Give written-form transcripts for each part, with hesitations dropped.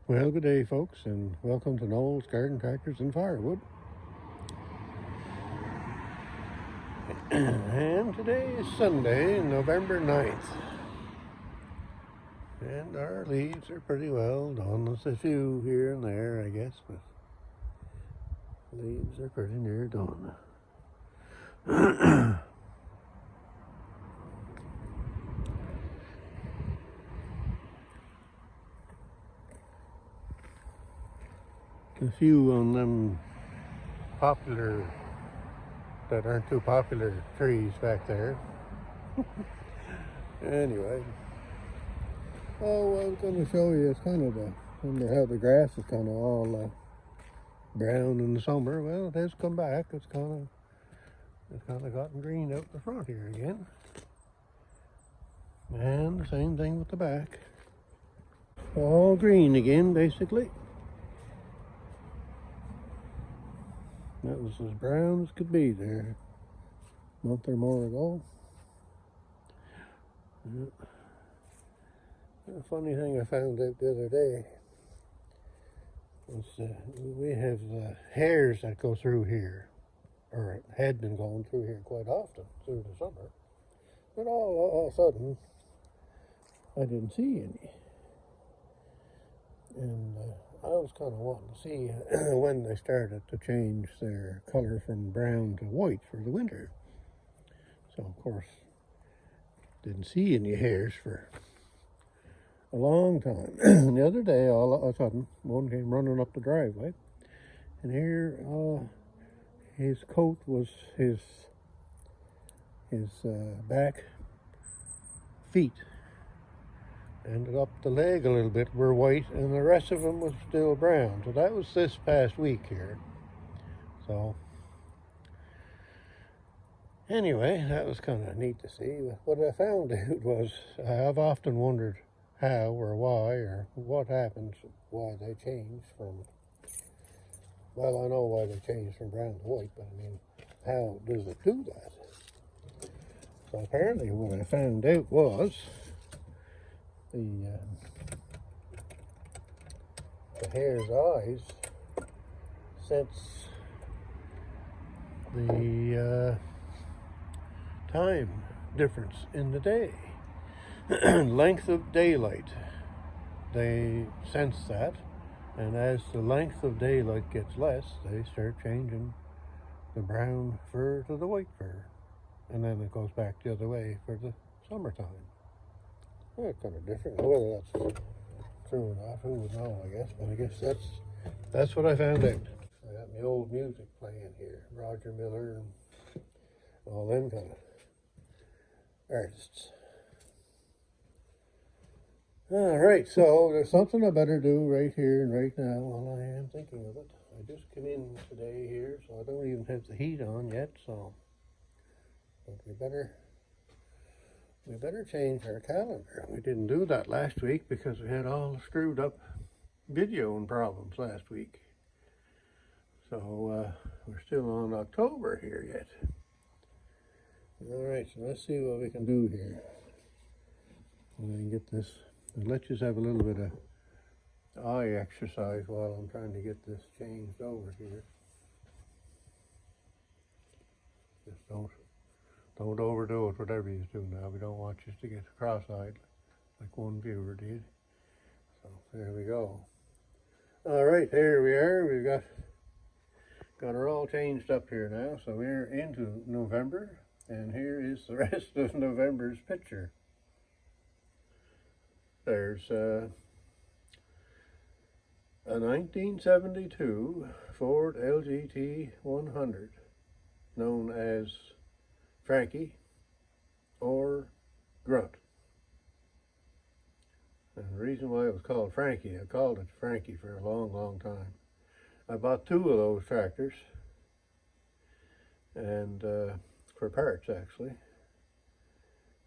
Well, good day, folks, and welcome to Noel's Garden Tractors and Firewood. And today is Sunday, November 9th. And our leaves are pretty well done. There's a few here and there, I guess, but leaves are pretty near done. A few on them popular, that aren't too popular trees back there. Anyway, I was going to show you, it's kind of wonder how the grass is kind of all brown in the summer. Well, it has come back. It's kind of gotten green out the front here again. And the same thing with the back. All green again, basically. That was as brown as could be there a month or more ago. A funny thing I found out the other day was we have hares that go through here, or had been going through here quite often through the summer. But all of a sudden, I didn't see any. And I was kind of wanting to see when they started to change their color from brown to white for the winter. So, of course, didn't see any hares for a long time. And the other day, all of a sudden, one came running up the driveway. And here, his coat was his back feet. Ended up the leg a little bit were white, and the rest of them was still brown. So that was this past week here. So anyway, that was kind of neat to see. What I found out was I've often wondered how or why or what happens, why they change from, well, I know why they change from brown to white, but I mean, how does it do that? So apparently what I found out was the hare's eyes sense the time difference in the day. Length of daylight, they sense that, and as the length of daylight gets less, they start changing the brown fur to the white fur, and then it goes back the other way for the summertime. Well, it's kind of different. Whether that's true or not, who would know, I guess. But I guess that's what I found out. I got my old music playing here. Roger Miller and all them kind of artists. All right, so there's something I better do right here and right now while I am thinking of it. I just came in today here, so I don't even have the heat on yet, but we better change our calendar. We didn't do that last week because we had all the screwed up videoing problems last week. So we're still on October here yet. All right, so let's see what we can do here. I can get this. Let's just have a little bit of eye exercise while I'm trying to get this changed over here. Just don't overdo it, whatever you do now. We don't want you to get cross-eyed like one viewer did. So there we go. All right, here we are. We've got her all changed up here now. So we're into November, and here is the rest of November's picture. There's a 1972 Ford LGT 100 known as Frankie or Grunt. And the reason why it was called Frankie, I called it Frankie for a long, long time. I bought two of those tractors, and for parts actually.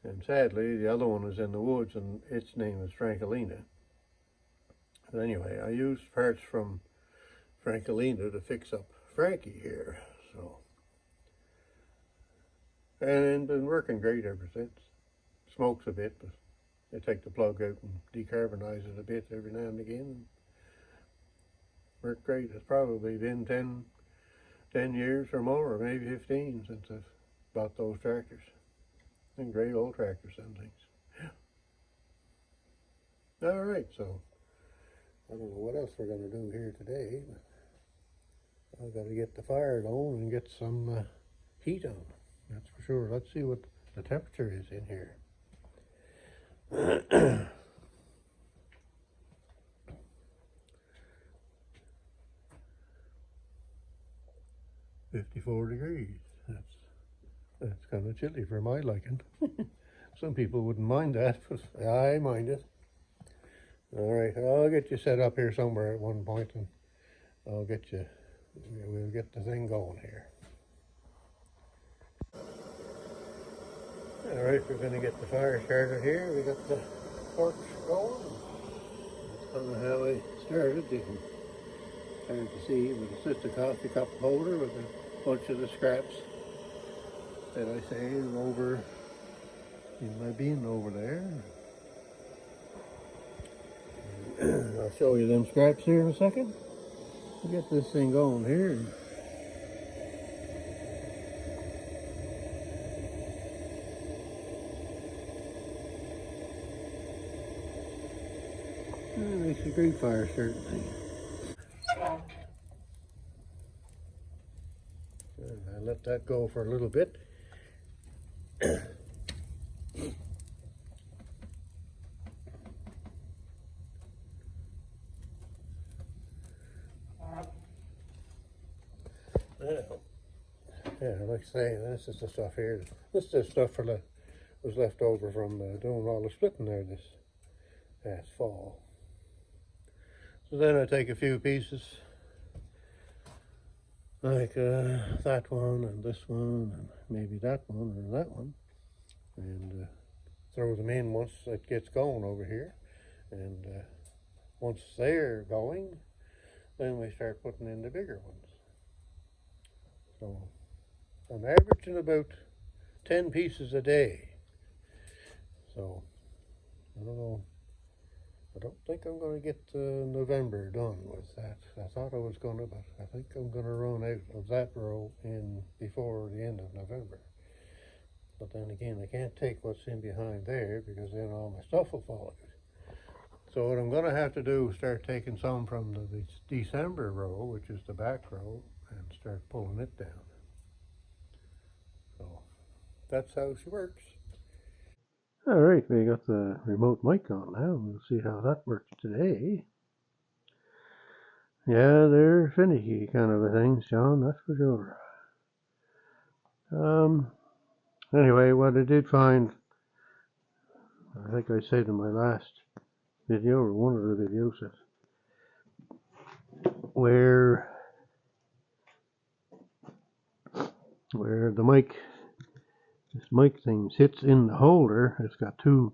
And sadly, the other one was in the woods, and its name is Frankelina. But anyway, I used parts from Frankelina to fix up Frankie here, so. And been working great ever since. Smokes a bit, but I take the plug out and decarbonize it a bit every now and again. Worked great. It's probably been 10 years or more, or maybe 15 since I've bought those tractors. And great old tractors and things. All right, so I don't know what else we're going to do here today, but I've got to get the fire going and get some heat on. That's for sure. Let's see what the temperature is in here. 54 degrees. That's kind of chilly for my liking. Some people wouldn't mind that, but I mind it. All right, I'll get you set up here somewhere at one point, and we'll get the thing going here. All right, we're going to get the fire started here. We got the torch going. That's kind of how I started. You can hard to see, but it's just a coffee cup holder with a bunch of the scraps that I saved over in my bin over there. I'll show you them scraps here in a second. We'll get this thing going here. It makes a great fire starting thing. I let that go for a little bit. Yeah, like I say, this is the stuff here. This is the stuff was left over from doing all the splitting there this past fall. So then I take a few pieces, like that one and this one and maybe that one or that one, and throw them in once it gets going over here. And once they're going, then we start putting in the bigger ones. So I'm averaging about 10 pieces a day. So I don't know. I don't think I'm going to get November done with that. I thought I was going to, but I think I'm going to run out of that row in before the end of November. But then again, I can't take what's in behind there because then all my stuff will fall out. So what I'm going to have to do is start taking some from the December row, which is the back row, and start pulling it down. So that's how she works. All right, we got the remote mic on now. We'll see how that works today. Yeah, they're finicky kind of a things, John, that's for sure. Anyway, what I did find, I think I said in my last video, or one of the videos, that where the this mic thing sits in the holder, it's got two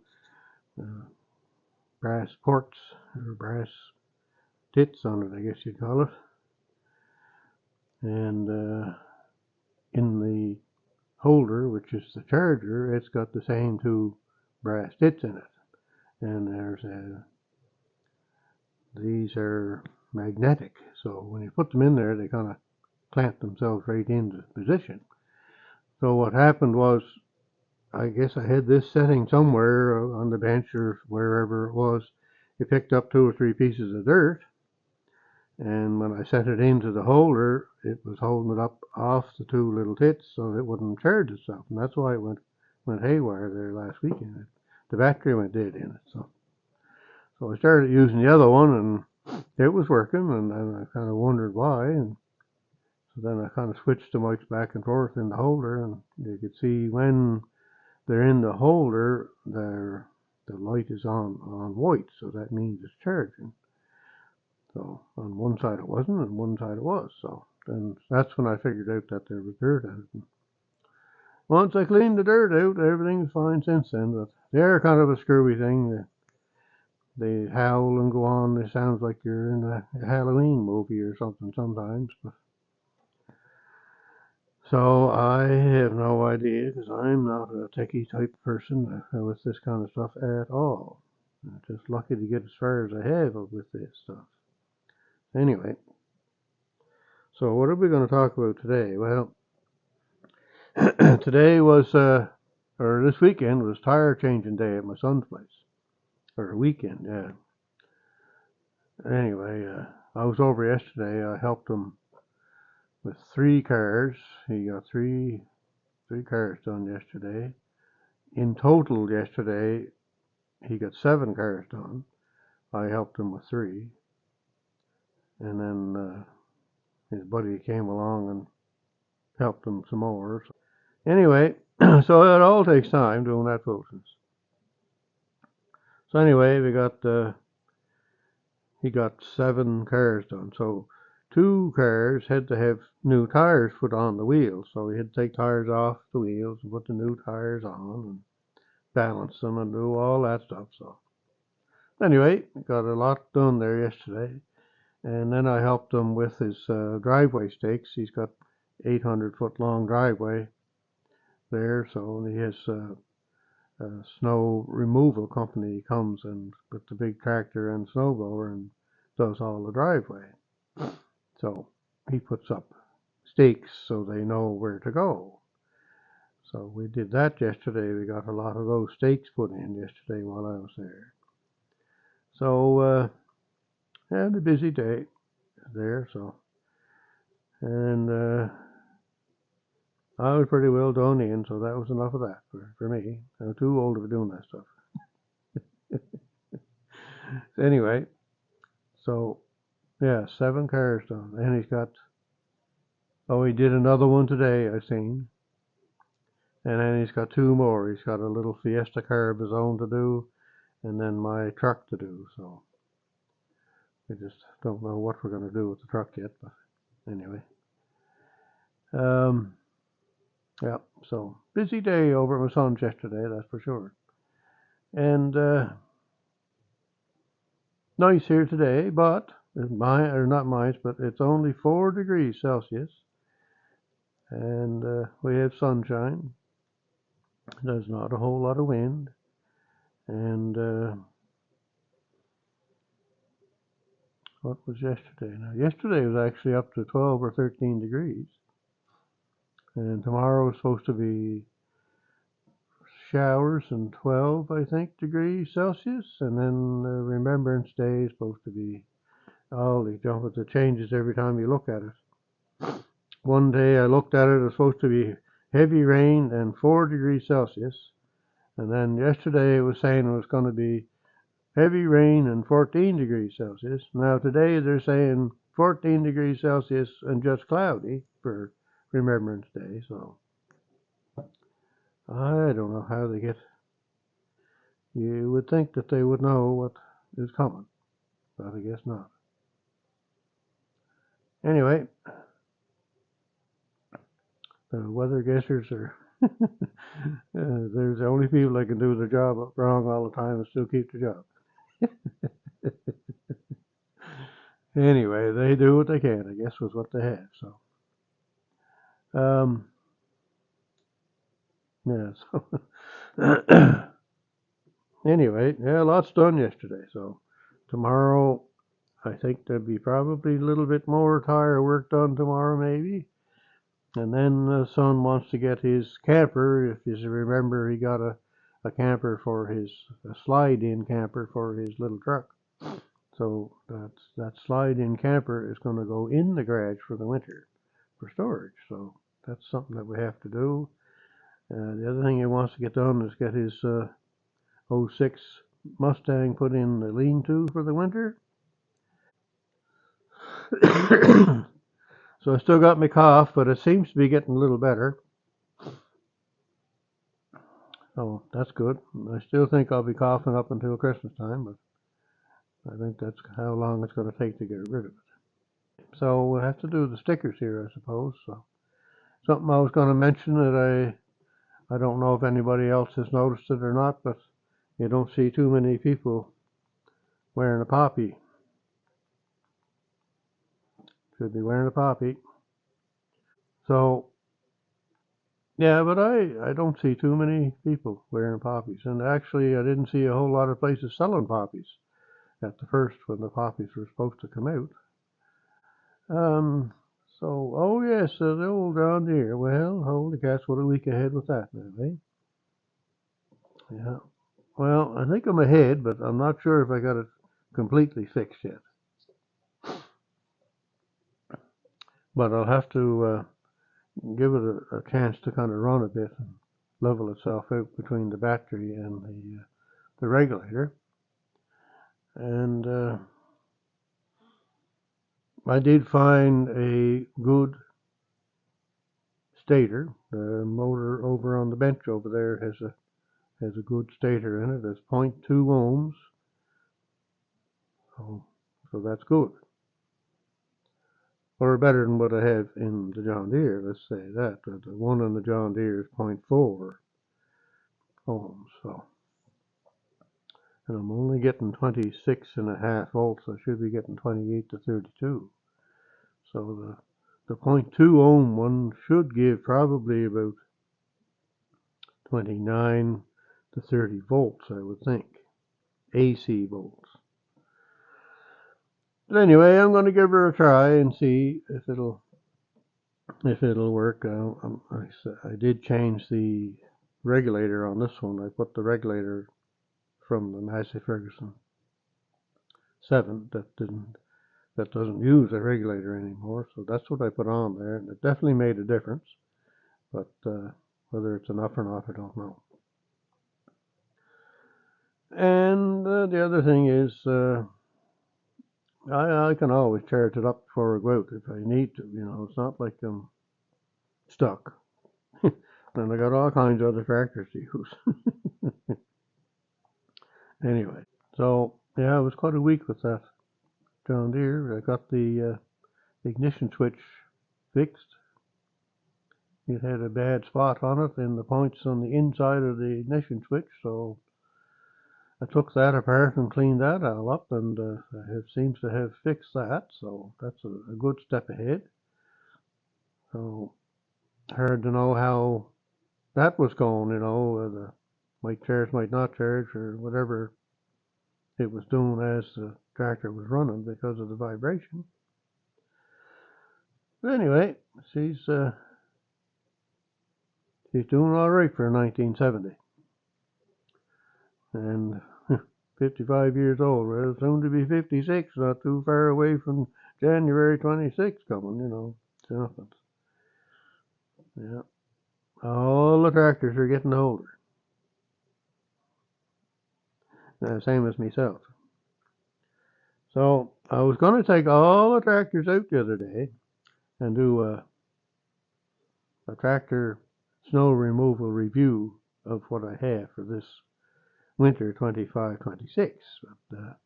brass ports, or brass tits on it, I guess you'd call it. And in the holder, which is the charger, it's got the same two brass tits in it. And these are magnetic, so when you put them in there, they kind of clamp themselves right into position. So what happened was, I guess I had this setting somewhere on the bench or wherever it was. It picked up 2 or 3 pieces of dirt, and when I set it into the holder, it was holding it up off the 2 little tits so it wouldn't charge itself, and that's why it went haywire there last weekend. The battery went dead in it. So I started using the other one, and it was working, and then I kind of wondered why, and so then I kind of switched the mics back and forth in the holder, and you could see when they're in the holder, the light is on white, so that means it's charging. So on one side it wasn't, and one side it was. So then that's when I figured out that there was dirt in it. And once I cleaned the dirt out, everything's fine since then. But they're kind of a screwy thing. They howl and go on. It sounds like you're in a Halloween movie or something sometimes. But so I have no idea, because I'm not a techie type person with this kind of stuff at all. I'm just lucky to get as far as I have with this stuff. Anyway, So what are we going to talk about today? Well, today was, or this weekend was tire changing day at my son's place. Or weekend, yeah. Anyway, I was over yesterday. I helped him with 3 cars. He got three cars done yesterday. In total, yesterday he got 7 cars done. I helped him with 3, and then his buddy came along and helped him some more. Anyway, so it all takes time doing that, folks. So anyway, he got 7 cars done. So 2 cars had to have new tires put on the wheels. So we had to take tires off the wheels and put the new tires on and balance them and do all that stuff. So anyway, got a lot done there yesterday. And then I helped him with his driveway stakes. He's got 800-foot long driveway there, so he has a snow removal company comes and with the big tractor and snowblower and does all the driveway. So he puts up stakes so they know where to go. So we did that yesterday. We got a lot of those stakes put in yesterday while I was there. So had a busy day there. So and I was pretty well done in, so that was enough of that for me. I'm too old to be doing that stuff. Anyway, so yeah, 7 cars done. And he did another one today, I seen. And then he's got 2 more. He's got a little Fiesta car of his own to do, and then my truck to do. So we just don't know what we're going to do with the truck yet, but anyway. Yeah, so busy day over at my son's yesterday, that's for sure. And nice here today, but not mine, but it's only 4 degrees Celsius, and we have sunshine. There's not a whole lot of wind, and what was yesterday? Now, yesterday was actually up to 12 or 13 degrees, and tomorrow is supposed to be showers and 12, I think, degrees Celsius, and then Remembrance Day is supposed to be it changes every time you look at it. One day I looked at it, it was supposed to be heavy rain and 4 degrees Celsius, and then yesterday it was saying it was going to be heavy rain and 14 degrees Celsius. Now today they're saying 14 degrees Celsius and just cloudy for Remembrance Day, so I don't know how they get. You would think that they would know what is coming, but I guess not. Anyway, the weather guessers are there's the only people that can do their job wrong all the time and still keep the job. Anyway, they do what they can, I guess, with what they have. So, yeah. So, anyway, yeah, lots done yesterday. So, tomorrow, I think there'll be probably a little bit more tire work done tomorrow, maybe. And then the son wants to get his camper. If you remember, he got a camper for a slide-in camper for his little truck. So that slide-in camper is going to go in the garage for the winter for storage. So that's something that we have to do. The other thing he wants to get done is get his '06 Mustang put in the lean-to for the winter. So I still got my cough, but it seems to be getting a little better. So that's good. I still think I'll be coughing up until Christmas time, but I think that's how long it's going to take to get rid of it. So we'll have to do the stickers here, I suppose. So something I was going to mention that I don't know if anybody else has noticed it or not, but you don't see too many people wearing a poppy. Should be wearing a poppy. So yeah, but I don't see too many people wearing poppies, and actually I didn't see a whole lot of places selling poppies at the first when the poppies were supposed to come out. So, oh yes, the old John Deere. Well, holy cats, what a week ahead with that now, eh? Yeah. Well, I think I'm ahead, but I'm not sure if I got it completely fixed yet. But I'll have to give it a chance to kind of run a bit and level itself out between the battery and the regulator. And I did find a good stator. The motor over on the bench over there has a good stator in it. It's 0.2 ohms, so that's good. Or better than what I have in the John Deere, let's say that. The one on the John Deere is 0.4 ohms, so. And I'm only getting 26.5 volts. I should be getting 28 to 32. So the 0.2 ohm one should give probably about 29 to 30 volts, I would think. AC volts. But anyway, I'm going to give her a try and see if it'll work. I did change the regulator on this one. I put the regulator from the Massey Ferguson 7 that doesn't use a regulator anymore. So that's what I put on there, and it definitely made a difference. But whether it's enough or not, I don't know. And the other thing is, I can always charge it up before I go out if I need to. You know, it's not like I'm stuck. And I got all kinds of other tractors to use. Anyway, so yeah, it was quite a week with that John Deere. I got the ignition switch fixed. It had a bad spot on it in the points on the inside of the ignition switch, so I took that apart and cleaned that all up, and it seems to have fixed that, so that's a good step ahead. So hard to know how that was going, you know, the might charge, might not charge, or whatever it was doing as the tractor was running because of the vibration. But anyway, she's doing all right for 1970, and 55 years old. Well, soon to be 56, not too far away from January 26th coming, you know. It's nothing. Yeah. All the tractors are getting older. Same as myself. So I was going to take all the tractors out the other day and do a tractor snow removal review of what I have for this winter 25-26. But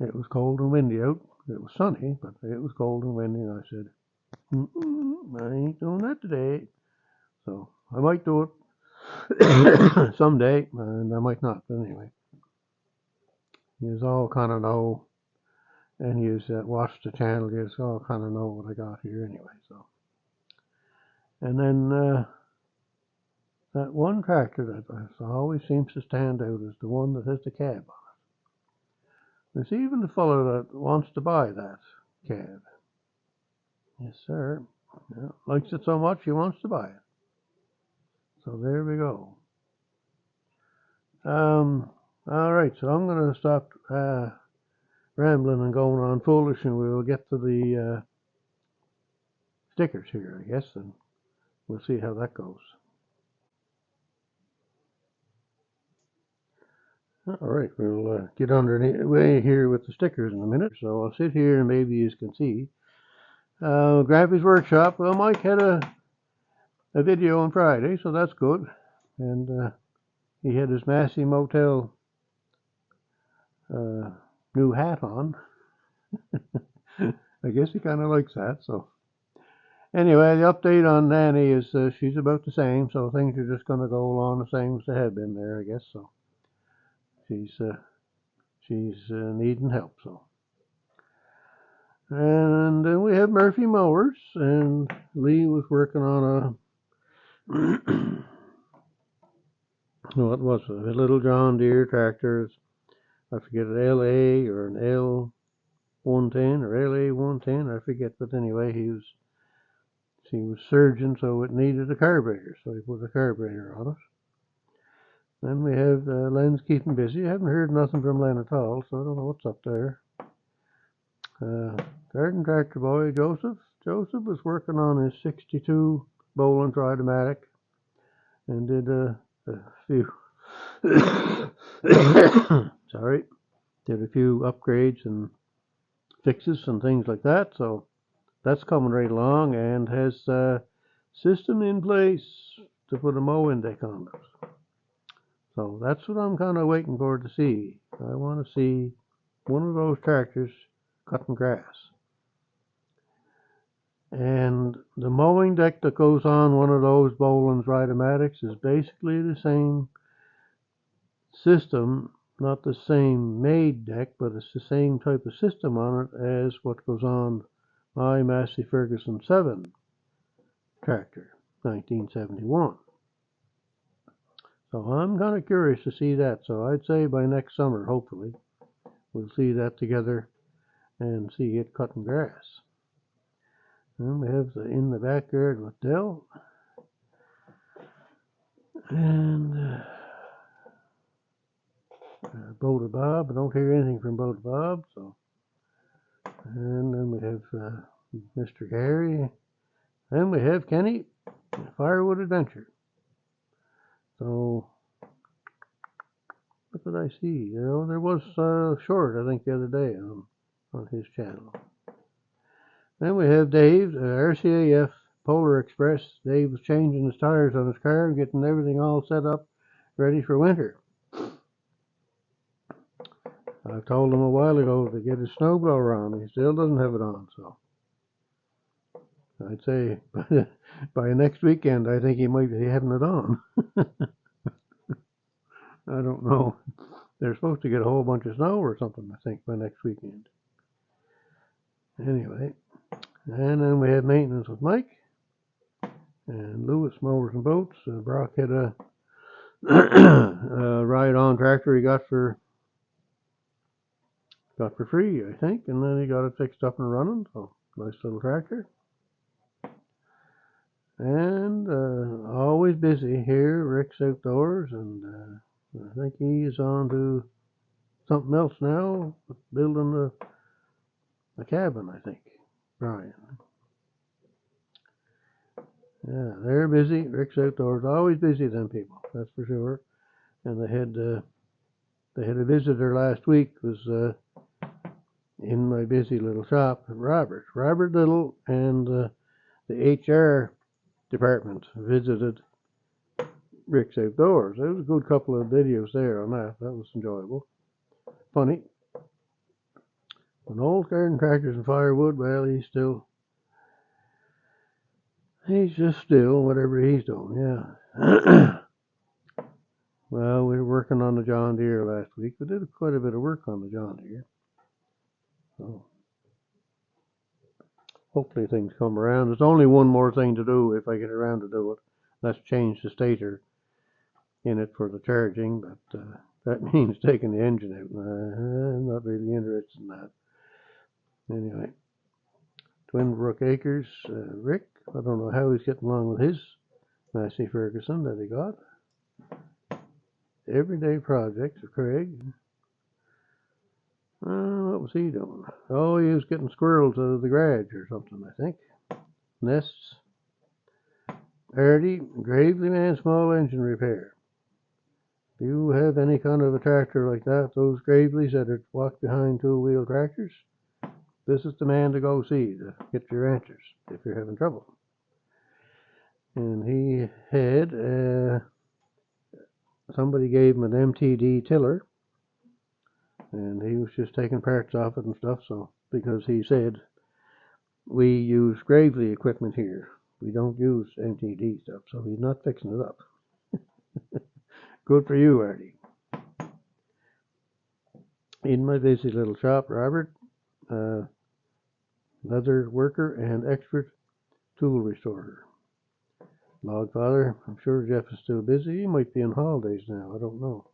it was cold and windy out. It was sunny, but it was cold and windy, and I said, I ain't doing that today. So I might do it someday, and I might not. But anyway, you all kind of know, and you watch the channel. You all kind of know what I got here anyway. So, and then that one tractor that always seems to stand out is the one that has the cab on it. There's even the fellow that wants to buy that cab. Yes, sir. Yeah, likes it so much he wants to buy it. So there we go. All right, so I'm going to stop rambling and going on foolish, and we'll get to the stickers here, I guess, and we'll see how that goes. All right, we'll get underway here with the stickers in a minute. So I'll sit here and maybe you can see. Gravy's Workshop. Well, Mike had a video on Friday, so that's good. And he had his Massey Motel new hat on. I guess he kind of likes that. So anyway, the update on Nanny is she's about the same, so things are just going to go along the same as they have been there, I guess. So she's needing help. So. And then we have Murphy Mowers, and Lee was working on what was it, a little John Deere tractor. I forget an LA or an L 110 or LA 110, I forget, but anyway, he was surgeon, so it needed a carburetor, so he put a carburetor on it. Then we have Len's keeping busy. I haven't heard nothing from Len at all, so I don't know what's up there. Garden tractor boy Joseph was working on his 62 Boland Tridomatic and did a few did a few upgrades and fixes and things like that, so that's coming right along, and has a system in place to put a mow deck on it. So that's what I'm kind of waiting for to see. I want to see one of those tractors cutting grass. And the mowing deck that goes on one of those Boland's Ridomatics is basically the same system, not the same made deck, but it's the same type of system on it as what goes on my Massey Ferguson 7 tractor, 1971. So I'm kind of curious to see that. So I'd say by next summer, hopefully, we'll see that together and see it cutting grass. And we have in the backyard with Dell. And Boulder Bob. I don't hear anything from Boulder Bob. So, and then we have Mr. Gary. Then we have Kenny, Firewood Adventure. So, what did I see? You know, there was a short, I think, the other day on his channel. Then we have Dave, RCAF Polar Express. Dave was changing his tires on his car, getting everything all set up, ready for winter. I told him a while ago to get his snowblower on. He still doesn't have it on, so I'd say by next weekend, I think he might be having it on. I don't know. They're supposed to get a whole bunch of snow or something, I think, by next weekend. Anyway, and then we have maintenance with Mike and Lewis Mowers and Boats. Brock had a ride-on tractor he got for free, I think, and then he got it fixed up and running. So nice little tractor. And always busy here, Rick's Outdoors, and I think he is on to something else now, building a cabin, I think, Brian. Yeah, they're busy. Rick's Outdoors, always busy, them people, that's for sure. And they had a visitor last week, was in my busy little shop, Robert Little, and the HR department visited Rick's Outdoors. There was a good couple of videos there on that. That was enjoyable. Funny. An old garden tractors and firewood, well, he's just still whatever he's doing, yeah. Well, we were working on the John Deere last week. We did quite a bit of work on the John Deere. So hopefully things come around. There's only one more thing to do if I get around to do it. That's change the stator in it for the charging, but that means taking the engine out. I'm not really interested in that. Anyway, Twin Brook Acres, Rick, I don't know how he's getting along with his Massey Ferguson that he got. Everyday Projects of Craig. What was he doing? Oh, he was getting squirrels out of the garage or something, I think. Nests. Artie, Gravely Man Small Engine Repair. If you have any kind of a tractor like that, those Gravely's that are walk behind two-wheel tractors, this is the man to go see to get your answers if you're having trouble. And he had, somebody gave him an MTD tiller, and he was just taking parts off it and stuff, so, because he said, we use Gravely equipment here. We don't use MTD stuff, so he's not fixing it up. Good for you, Artie. In my busy little shop, Robert, leather worker and expert tool restorer. Logfather, I'm sure Jeff is still busy. He might be on holidays now, I don't know.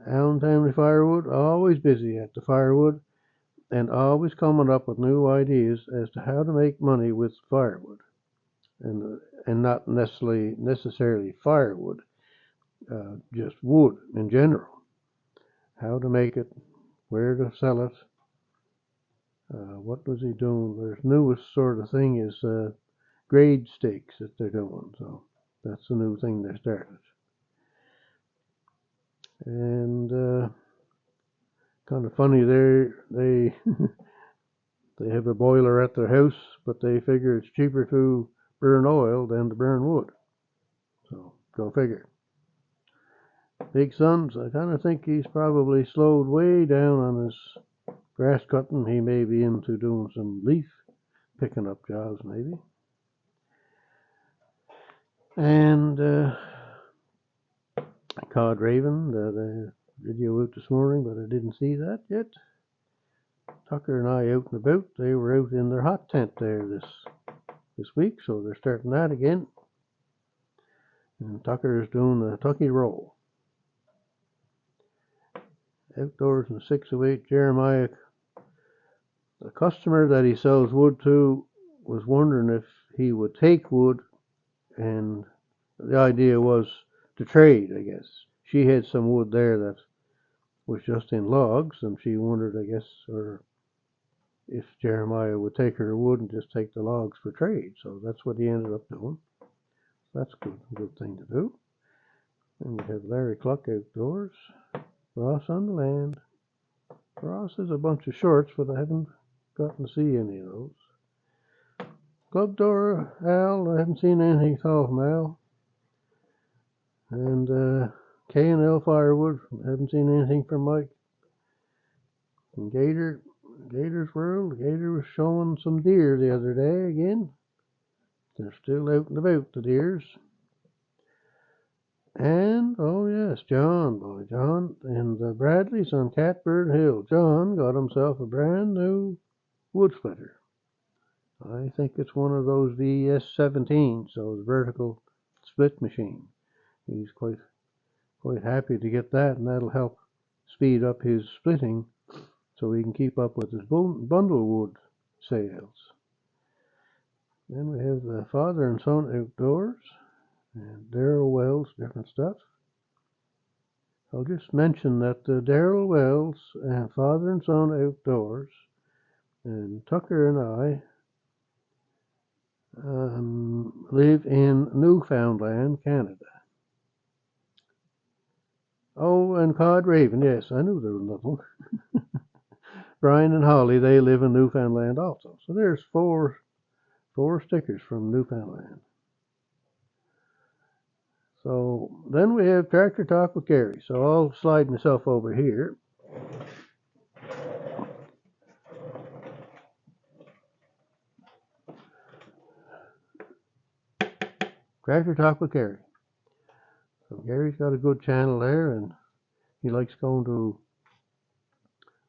Allen Family Firewood, always busy at the Firewood. and always coming up with new ideas as to how to make money with firewood, and not necessarily firewood, just wood in general. How to make it, where to sell it. What was he doing? Their newest sort of thing is grade stakes that they're doing. So that's the new thing they started. And kind of funny, they they have a boiler at their house, but they figure it's cheaper to burn oil than to burn wood. So go figure. Big Sons, I kind of think he's probably slowed way down on his grass cutting. He may be into doing some leaf picking up jobs, maybe. And Cod Raven, the video out this morning, but I didn't see that yet. Tucker and I out and about. They were out in their hot tent there this week, so they're starting that again. And Tucker is doing a tucky roll. Outdoors in 608, Jeremiah, the customer that he sells wood to, was wondering if he would take wood, and the idea was to trade, I guess. She had some wood there that was just in logs, and she wondered, I guess, or if Jeremiah would take her wood and just take the logs for trade. So that's what he ended up doing. That's a good thing to do. And we have Larry Cluck outdoors. Ross on the land. Ross has a bunch of shorts, but I haven't gotten to see any of those. Club door, Al. I haven't seen anything at all from Al. And K&L Firewood. I haven't seen anything from Mike. And Gator's World. Gator was showing some deer the other day again. They're still out and about, the deers. And, oh yes, John, and the Bradleys on Catbird Hill. John got himself a brand new wood splitter. I think it's one of those VS17s, those vertical split machine. He's quite happy to get that, and that'll help speed up his splitting so he can keep up with his bundle wood sales. Then we have the father and son outdoors. And Daryl Wells, different stuff. I'll just mention that Daryl Wells and father and son outdoors, and Tucker and I live in Newfoundland, Canada. Oh, and Cod Raven, yes, I knew there was another one. Brian and Holly, they live in Newfoundland also. So there's four stickers from Newfoundland. So then we have Tractor Talk with Gary. So I'll slide myself over here. Tractor Talk with Gary. So Gary's got a good channel there, and he likes going to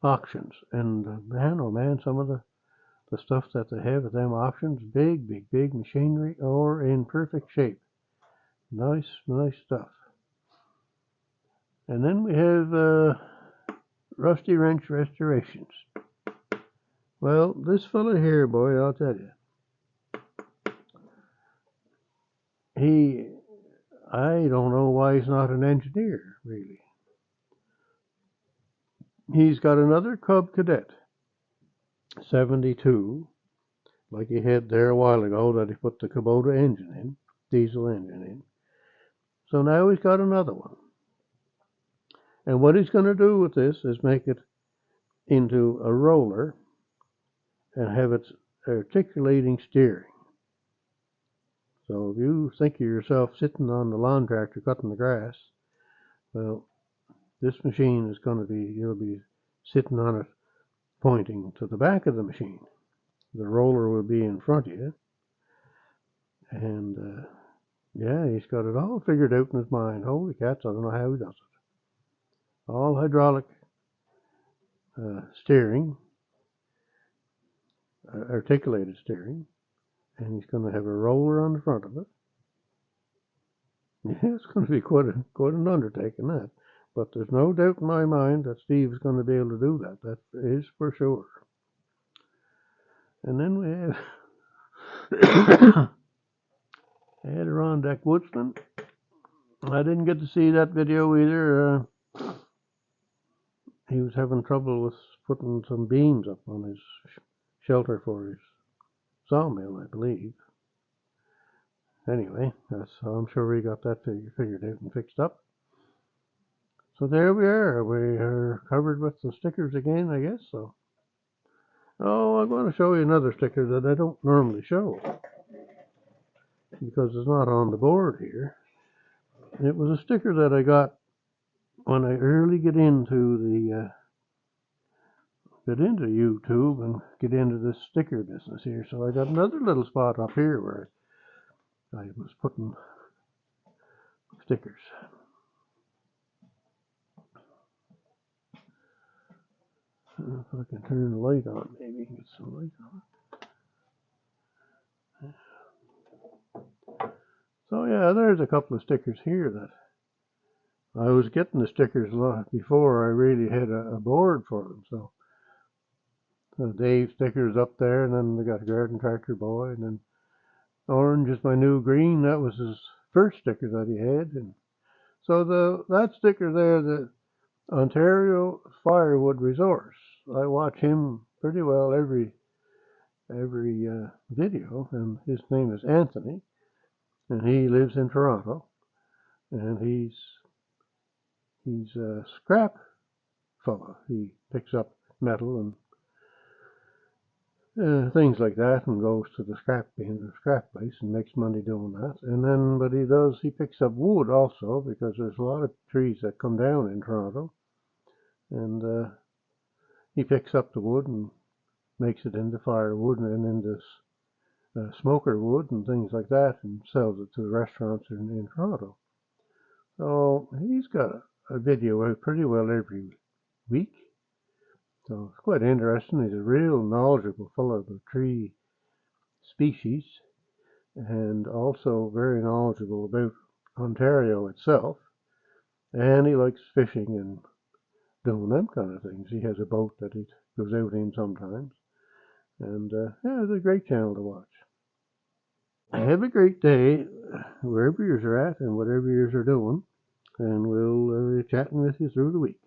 auctions. And man, oh man, some of the stuff that they have at them auctions, big machinery, or in perfect shape. Nice stuff. And then we have Rusty Wrench Restorations. Well, this fella here, boy, I'll tell you, I don't know why he's not an engineer, really. He's got another Cub Cadet, 72, like he had there a while ago that he put the Kubota engine in, diesel engine in. So now he's got another one. And what he's going to do with this is make it into a roller and have its articulating steering. So if you think of yourself sitting on the lawn tractor cutting the grass, well, this machine is going to be, you'll be sitting on it pointing to the back of the machine. The roller will be in front of you. And yeah, he's got it all figured out in his mind. Holy cats, I don't know how he does it. All hydraulic steering, articulated steering, and he's going to have a roller on the front of it. Yeah, it's going to be quite an undertaking, that. But there's no doubt in my mind that Steve is going to be able to do that. That is for sure. And then we had Adirondack Woodsman. I didn't get to see that video either. He was having trouble with putting some beams up on his shelter for his sawmill, I believe. Anyway, I'm sure we got that figured out and fixed up. So there we are. We are covered with the stickers again, I guess. So, I'm going to show you another sticker that I don't normally show because it's not on the board here. It was a sticker that I got when I early get into YouTube and get into this sticker business here. So I got another little spot up here where I was putting stickers. If I can turn the light on, maybe get some light on. So yeah, there's a couple of stickers here that I was getting the stickers before I really had a board for them. So Dave stickers up there, and then we got a Garden Tractor Boy, and then orange is my new green. That was his first sticker that he had, and so that sticker there, the Ontario Firewood Resource. I watch him pretty well every video, and his name is Anthony, and he lives in Toronto, and he's a scrap fella. He picks up metal and things like that, and goes to the scrap place, and makes money doing that. And then, but he picks up wood also, because there's a lot of trees that come down in Toronto, and he picks up the wood and makes it into firewood and into smoker wood and things like that, and sells it to the restaurants in Toronto. So he's got a video out pretty well every week. So it's quite interesting. He's a real knowledgeable fellow of the tree species, and also very knowledgeable about Ontario itself. And he likes fishing and doing them kind of things. He has a boat that he goes out in sometimes. And yeah, it's a great channel to watch. Have a great day wherever you are at and whatever you are doing. And we'll be chatting with you through the week.